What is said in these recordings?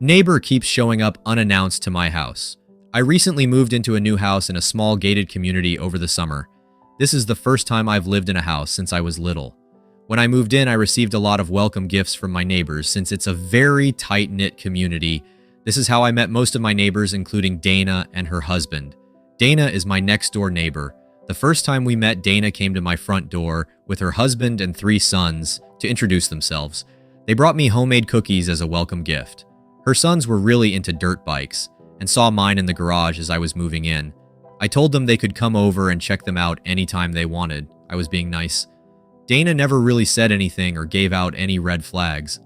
Neighbor keeps showing up unannounced to my house. I recently moved into a new house in a small gated community over the summer. This is the first time I've lived in a house since I was little. When I moved in, I received a lot of welcome gifts from my neighbors since it's a very tight-knit community. This is how I met most of my neighbors, including Dana and her husband. Dana is my next-door neighbor. The first time we met, Dana came to my front door with her husband and 3 sons to introduce themselves. They brought me homemade cookies as a welcome gift. Her sons were really into dirt bikes and saw mine in the garage as I was moving in. I told them they could come over and check them out anytime they wanted. I was being nice. Dana never really said anything or gave out any red flags.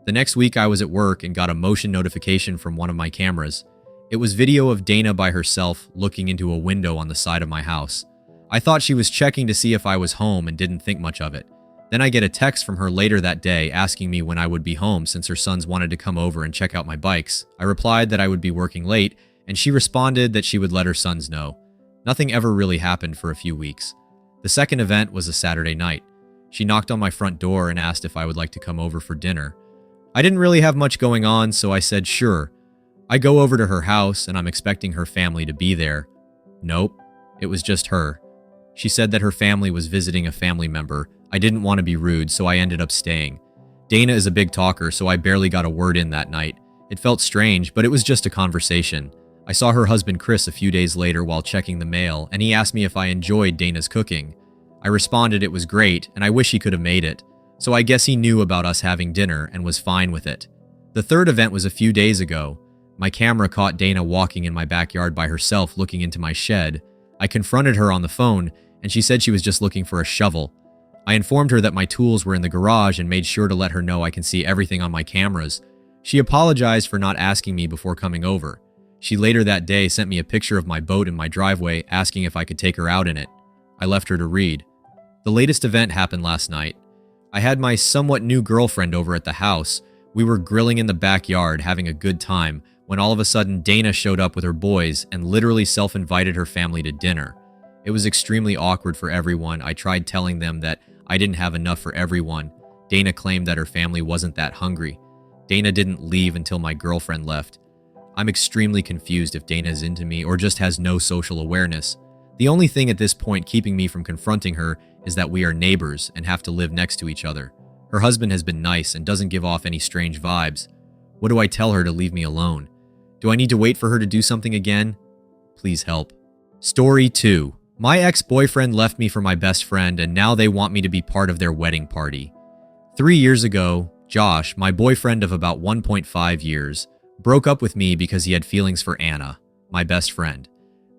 The next week I was at work and got a motion notification from one of my cameras. It was video of Dana by herself looking into a window on the side of my house. I thought she was checking to see if I was home and didn't think much of it. Then I get a text from her later that day asking me when I would be home since her sons wanted to come over and check out my bikes. I replied that I would be working late, and she responded that she would let her sons know. Nothing ever really happened for a few weeks. The second event was a Saturday night. She knocked on my front door and asked if I would like to come over for dinner. I didn't really have much going on, so I said sure. I go over to her house and I'm expecting her family to be there. Nope, it was just her. She said that her family was visiting a family member. I didn't want to be rude, so I ended up staying. Dana is a big talker, so I barely got a word in that night. It felt strange, but it was just a conversation. I saw her husband Chris a few days later while checking the mail, and he asked me if I enjoyed Dana's cooking. I responded it was great, and I wish he could have made it. So I guess he knew about us having dinner and was fine with it. The third event was a few days ago. My camera caught Dana walking in my backyard by herself looking into my shed. I confronted her on the phone, and she said she was just looking for a shovel. I informed her that my tools were in the garage and made sure to let her know I can see everything on my cameras. She apologized for not asking me before coming over. She later that day sent me a picture of my boat in my driveway asking if I could take her out in it. I left her to read. The latest event happened last night. I had my somewhat new girlfriend over at the house. We were grilling in the backyard, having a good time, when all of a sudden Dana showed up with her boys and literally self-invited her family to dinner. It was extremely awkward for everyone. I tried telling them that I didn't have enough for everyone. Dana claimed that her family wasn't that hungry. Dana didn't leave until my girlfriend left. I'm extremely confused if Dana is into me or just has no social awareness. The only thing at this point keeping me from confronting her is that we are neighbors and have to live next to each other. Her husband has been nice and doesn't give off any strange vibes. What do I tell her to leave me alone? Do I need to wait for her to do something again? Please help. Story 2. My ex-boyfriend left me for my best friend and now they want me to be part of their wedding party. 3 years ago, Josh, my boyfriend of about 1.5 years, broke up with me because he had feelings for Anna, my best friend.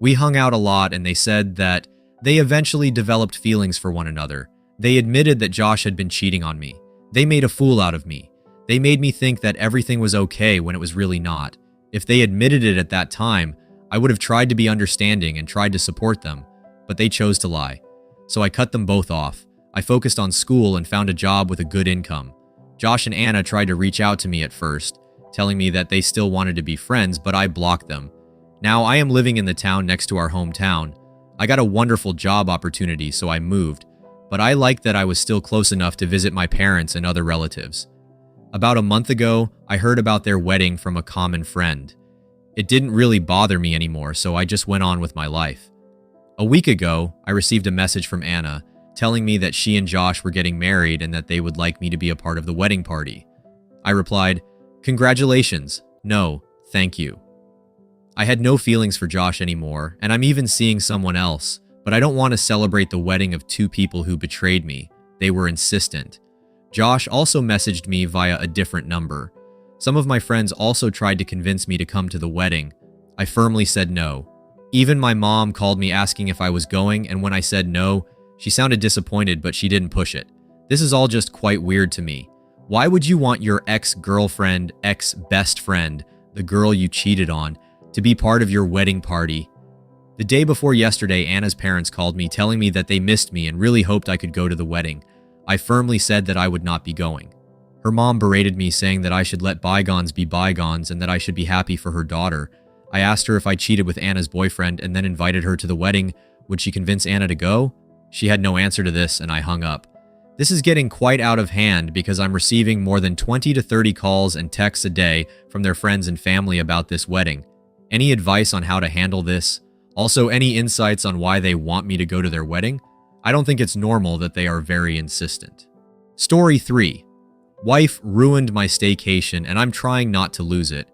We hung out a lot and they said that they eventually developed feelings for one another. They admitted that Josh had been cheating on me. They made a fool out of me. They made me think that everything was okay when it was really not. If they admitted it at that time, I would have tried to be understanding and tried to support them, but they chose to lie. So I cut them both off. I focused on school and found a job with a good income. Josh and Anna tried to reach out to me at first, telling me that they still wanted to be friends, but I blocked them. Now I am living in the town next to our hometown. I got a wonderful job opportunity, so I moved, but I liked that I was still close enough to visit my parents and other relatives. About a month ago, I heard about their wedding from a common friend. It didn't really bother me anymore, so I just went on with my life. A week ago, I received a message from Anna telling me that she and Josh were getting married and that they would like me to be a part of the wedding party. I replied, "Congratulations. No, thank you." I had no feelings for Josh anymore, and I'm even seeing someone else, but I don't want to celebrate the wedding of 2 people who betrayed me. They were insistent. Josh also messaged me via a different number. Some of my friends also tried to convince me to come to the wedding. I firmly said no. Even my mom called me asking if I was going, and when I said no, she sounded disappointed, but she didn't push it. This is all just quite weird to me. Why would you want your ex-girlfriend, ex-best friend, the girl you cheated on, to be part of your wedding party? The day before yesterday, Anna's parents called me telling me that they missed me and really hoped I could go to the wedding. I firmly said that I would not be going. Her mom berated me saying that I should let bygones be bygones and that I should be happy for her daughter. I asked her if I cheated with Anna's boyfriend and then invited her to the wedding. Would she convince Anna to go? She had no answer to this and I hung up. This is getting quite out of hand because I'm receiving more than 20 to 30 calls and texts a day from their friends and family about this wedding. Any advice on how to handle this? Also, any insights on why they want me to go to their wedding? I don't think it's normal that they are very insistent. Story 3. Wife ruined my staycation and I'm trying not to lose it.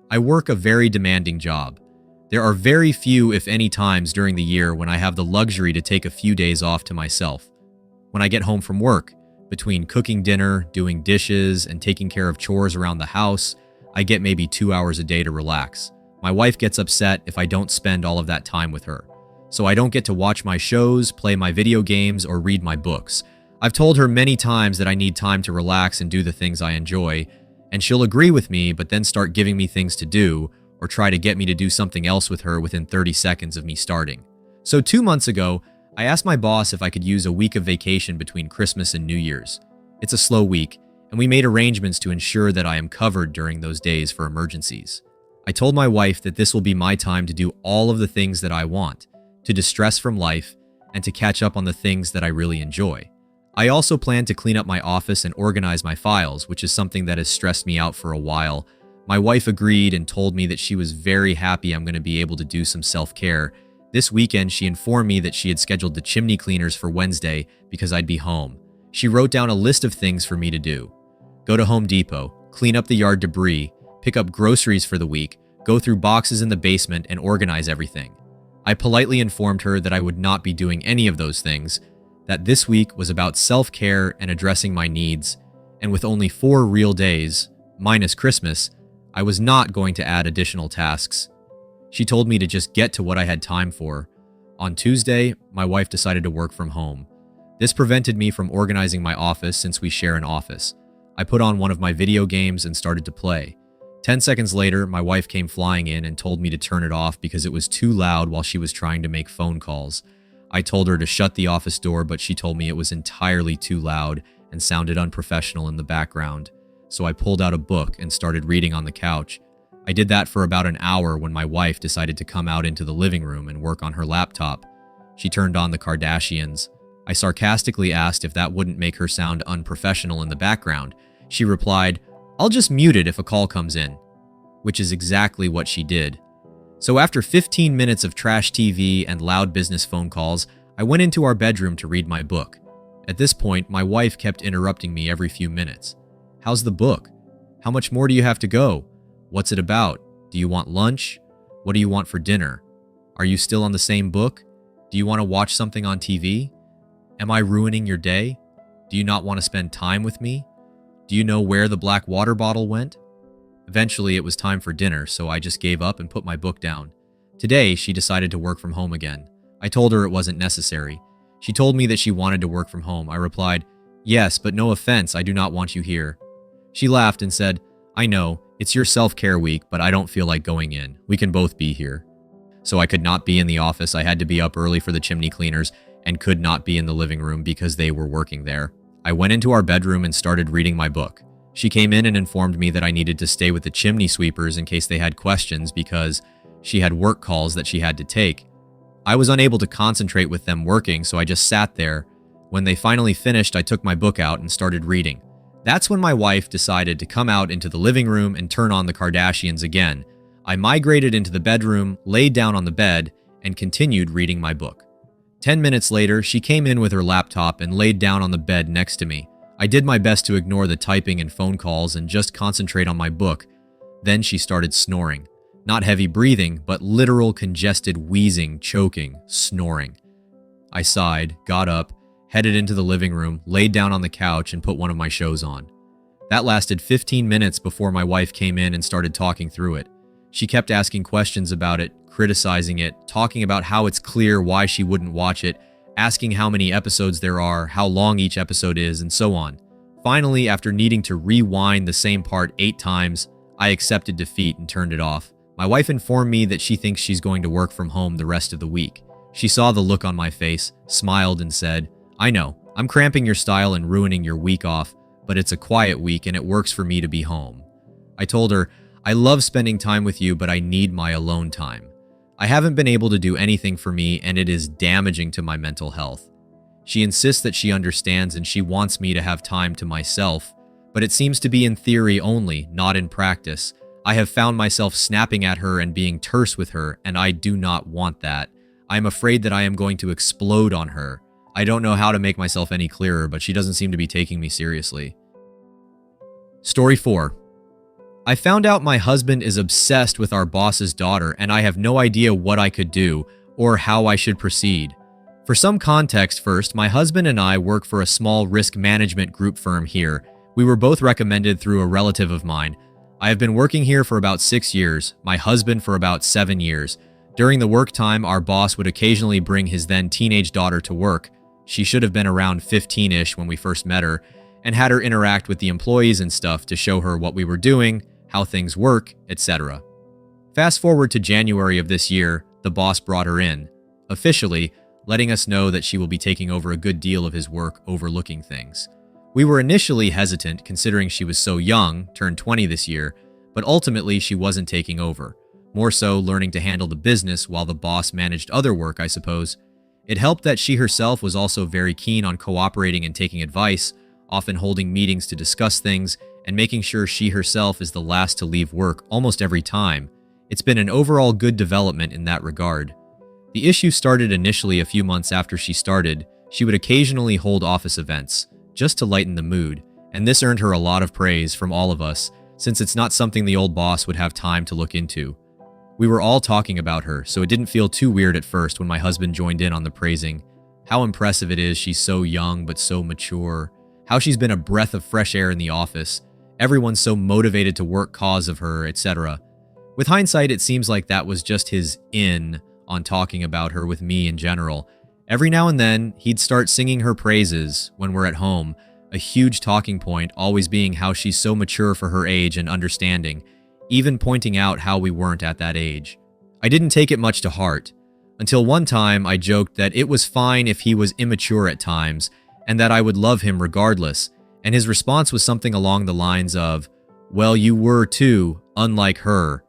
I work a very demanding job. There are very few, if any, times during the year when I have the luxury to take a few days off to myself. When I get home from work, between cooking dinner, doing dishes, and taking care of chores around the house, I get maybe 2 hours a day to relax. My wife gets upset if I don't spend all of that time with her. So I don't get to watch my shows, play my video games, or read my books. I've told her many times that I need time to relax and do the things I enjoy, and she'll agree with me but then start giving me things to do or try to get me to do something else with her within 30 seconds of me starting. So 2 months ago, I asked my boss if I could use a week of vacation between Christmas and New Year's. It's a slow week, and we made arrangements to ensure that I am covered during those days for emergencies. I told my wife that this will be my time to do all of the things that I want, to distress from life, and to catch up on the things that I really enjoy. I also plan to clean up my office and organize my files, which is something that has stressed me out for a while. My wife agreed and told me that she was very happy I'm going to be able to do some self-care. This weekend, she informed me that she had scheduled the chimney cleaners for Wednesday because I'd be home. She wrote down a list of things for me to do. Go to Home Depot, clean up the yard debris, pick up groceries for the week, go through boxes in the basement, and organize everything. I politely informed her that I would not be doing any of those things, that this week was about self-care and addressing my needs, and with only 4 real days, minus Christmas, I was not going to add additional tasks. She told me to just get to what I had time for. On Tuesday, my wife decided to work from home. This prevented me from organizing my office since we share an office. I put on one of my video games and started to play. 10 seconds later, my wife came flying in and told me to turn it off because it was too loud while she was trying to make phone calls. I told her to shut the office door, but she told me it was entirely too loud and sounded unprofessional in the background. So I pulled out a book and started reading on the couch. I did that for about an hour when my wife decided to come out into the living room and work on her laptop. She turned on the Kardashians. I sarcastically asked if that wouldn't make her sound unprofessional in the background. She replied, "I'll just mute it if a call comes in," which is exactly what she did. So after 15 minutes of trash TV and loud business phone calls, I went into our bedroom to read my book. At this point, my wife kept interrupting me every few minutes. "How's the book? How much more do you have to go? What's it about? Do you want lunch? What do you want for dinner? Are you still on the same book? Do you want to watch something on TV? Am I ruining your day? Do you not want to spend time with me? Do you know where the black water bottle went?" Eventually, it was time for dinner, so I just gave up and put my book down. Today, she decided to work from home again. I told her it wasn't necessary. She told me that she wanted to work from home. I replied, "Yes, but no offense, I do not want you here." She laughed and said, "I know, it's your self-care week, but I don't feel like going in. We can both be here." So I could not be in the office. I had to be up early for the chimney cleaners and could not be in the living room because they were working there. I went into our bedroom and started reading my book. She came in and informed me that I needed to stay with the chimney sweepers in case they had questions because she had work calls that she had to take. I was unable to concentrate with them working, so I just sat there. When they finally finished, I took my book out and started reading. That's when my wife decided to come out into the living room and turn on the Kardashians again. I migrated into the bedroom, laid down on the bed, and continued reading my book. 10 minutes later, she came in with her laptop and laid down on the bed next to me. I did my best to ignore the typing and phone calls and just concentrate on my book. Then she started snoring. Not heavy breathing, but literal congested wheezing, choking, snoring. I sighed, got up, headed into the living room, laid down on the couch, and put one of my shows on. That lasted 15 minutes before my wife came in and started talking through it. She kept asking questions about it, criticizing it, talking about how it's clear why she wouldn't watch it, asking how many episodes there are, how long each episode is, and so on. Finally, after needing to rewind the same part 8 times, I accepted defeat and turned it off. My wife informed me that she thinks she's going to work from home the rest of the week. She saw the look on my face, smiled, and said, "I know, I'm cramping your style and ruining your week off, but it's a quiet week and it works for me to be home." I told her, "I love spending time with you, but I need my alone time. I haven't been able to do anything for me and it is damaging to my mental health." She insists that she understands and she wants me to have time to myself, but it seems to be in theory only, not in practice. I have found myself snapping at her and being terse with her, and I do not want that. I am afraid that I am going to explode on her. I don't know how to make myself any clearer, but she doesn't seem to be taking me seriously. Story 4. I found out my husband is obsessed with our boss's daughter, and I have no idea what I could do or how I should proceed. For some context first, my husband and I work for a small risk management group firm here. We were both recommended through a relative of mine. I have been working here for about 6 years, my husband for about 7 years. During the work time, our boss would occasionally bring his then teenage daughter to work. She should have been around 15-ish when we first met her, and had her interact with the employees and stuff to show her what we were doing, how things work, etc. Fast forward to January of this year, the boss brought her in, officially letting us know that she will be taking over a good deal of his work overlooking things. We were initially hesitant considering she was so young, turned 20 this year, but ultimately she wasn't taking over. More so learning to handle the business while the boss managed other work, I suppose. It helped that she herself was also very keen on cooperating and taking advice, often holding meetings to discuss things, and making sure she herself is the last to leave work almost every time. It's been an overall good development in that regard. The issue started initially a few months after she started. She would occasionally hold office events, just to lighten the mood, and this earned her a lot of praise from all of us, since it's not something the old boss would have time to look into. We were all talking about her, so it didn't feel too weird at first when my husband joined in on the praising. How impressive it is she's so young but so mature. How she's been a breath of fresh air in the office. Everyone's so motivated to work cause of her, etc. With hindsight, it seems like that was just his in on talking about her with me in general. Every now and then, he'd start singing her praises when we're at home, a huge talking point always being how she's so mature for her age and understanding, even pointing out how we weren't at that age. I didn't take it much to heart, until one time I joked that it was fine if he was immature at times, and that I would love him regardless, and his response was something along the lines of, "Well, you were too, unlike her."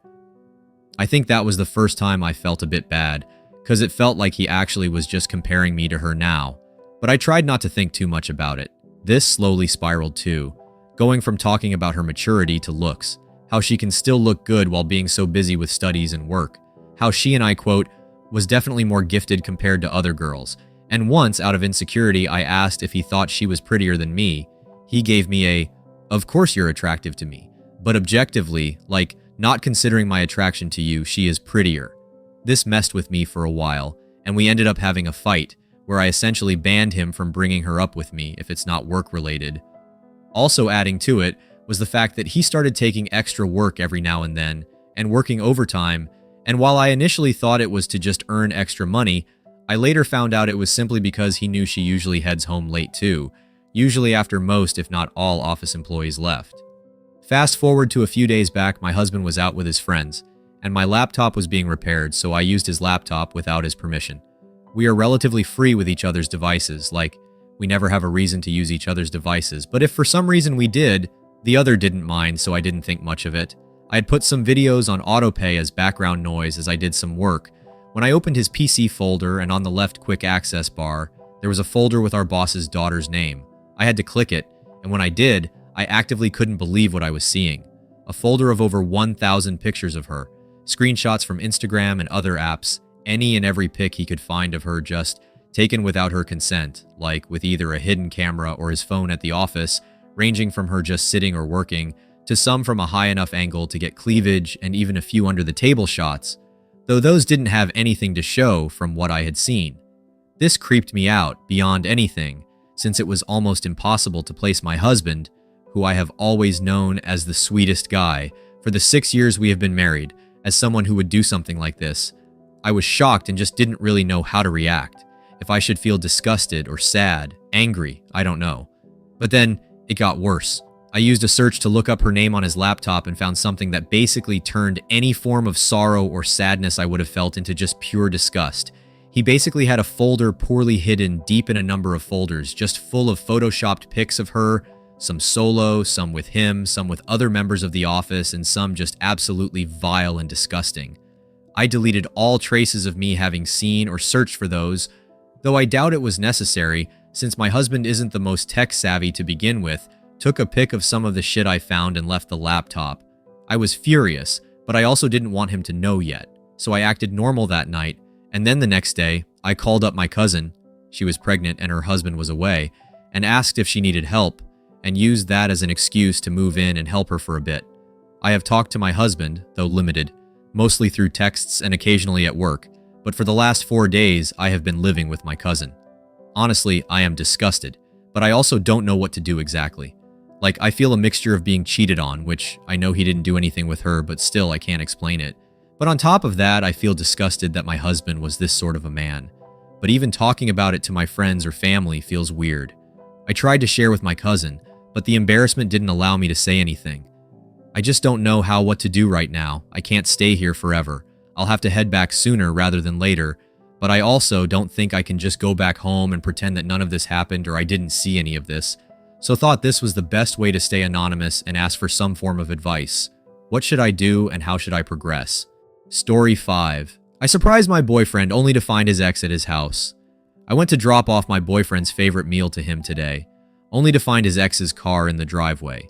I think that was the first time I felt a bit bad, because it felt like he actually was just comparing me to her now, but I tried not to think too much about it. This slowly spiraled too, going from talking about her maturity to looks, how she can still look good while being so busy with studies and work, how she and I, quote, was definitely more gifted compared to other girls, and once, out of insecurity, I asked if he thought she was prettier than me. He gave me a, "Of course you're attractive to me, but objectively, like, not considering my attraction to you, she is prettier." This messed with me for a while, and we ended up having a fight, where I essentially banned him from bringing her up with me if it's not work-related. Also adding to it was the fact that he started taking extra work every now and then, and working overtime, and while I initially thought it was to just earn extra money, I later found out it was simply because he knew she usually heads home late too, usually after most if not all office employees left. Fast forward to a few days back, my husband was out with his friends, and my laptop was being repaired, so I used his laptop without his permission. We are relatively free with each other's devices, like, we never have a reason to use each other's devices, but if for some reason we did, the other didn't mind, so I didn't think much of it. I had put some videos on autopay as background noise as I did some work. When I opened his PC folder and on the left quick access bar, there was a folder with our boss's daughter's name. I had to click it, and when I did, I actively couldn't believe what I was seeing. A folder of over 1,000 pictures of her, screenshots from Instagram and other apps, any and every pic he could find of her just taken without her consent, like with either a hidden camera or his phone at the office, ranging from her just sitting or working, to some from a high enough angle to get cleavage and even a few under the table shots, though those didn't have anything to show from what I had seen. This creeped me out beyond anything, since it was almost impossible to place my husband, who I have always known as the sweetest guy, for the 6 years we have been married, as someone who would do something like this. I was shocked and just didn't really know how to react. If I should feel disgusted or sad, angry, I don't know. But then, it got worse. I used a search to look up her name on his laptop and found something that basically turned any form of sorrow or sadness I would have felt into just pure disgust. He basically had a folder poorly hidden deep in a number of folders, just full of photoshopped pics of her, some solo, some with him, some with other members of the office, and some just absolutely vile and disgusting. I deleted all traces of me having seen or searched for those, though I doubt it was necessary, since my husband isn't the most tech savvy to begin with, took a pic of some of the shit I found and left the laptop. I was furious, but I also didn't want him to know yet, so I acted normal that night, and then the next day, I called up my cousin, she was pregnant and her husband was away, and asked if she needed help, and used that as an excuse to move in and help her for a bit. I have talked to my husband, though limited, mostly through texts and occasionally at work, but for the last 4 days, I have been living with my cousin. Honestly, I am disgusted, but I also don't know what to do exactly. Like, I feel a mixture of being cheated on, which I know he didn't do anything with her, but still I can't explain it. But on top of that, I feel disgusted that my husband was this sort of a man. But even talking about it to my friends or family feels weird. I tried to share with my cousin, but the embarrassment didn't allow me to say anything. I just don't know what to do right now. I can't stay here forever. I'll have to head back sooner rather than later, but I also don't think I can just go back home and pretend that none of this happened or I didn't see any of this. So thought this was the best way to stay anonymous and ask for some form of advice. What should I do and how should I progress? Story 5. I surprised my boyfriend only to find his ex at his house. I went to drop off my boyfriend's favorite meal to him today, only to find his ex's car in the driveway.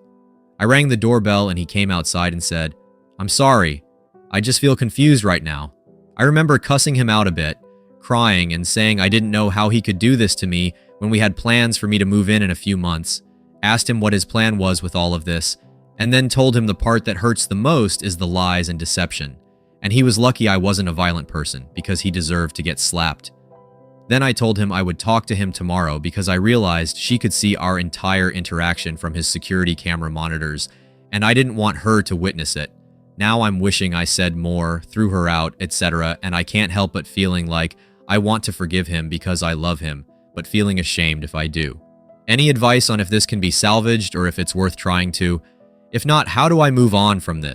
I rang the doorbell and he came outside and said, "I'm sorry. I just feel confused right now." I remember cussing him out a bit, crying and saying I didn't know how he could do this to me when we had plans for me to move in a few months, asked him what his plan was with all of this, and then told him the part that hurts the most is the lies and deception, and he was lucky I wasn't a violent person because he deserved to get slapped. Then I told him I would talk to him tomorrow because I realized she could see our entire interaction from his security camera monitors, and I didn't want her to witness it. Now I'm wishing I said more, threw her out, etc., and I can't help but feeling like I want to forgive him because I love him, but feeling ashamed if I do. Any advice on if this can be salvaged or if it's worth trying to? If not, how do I move on from this?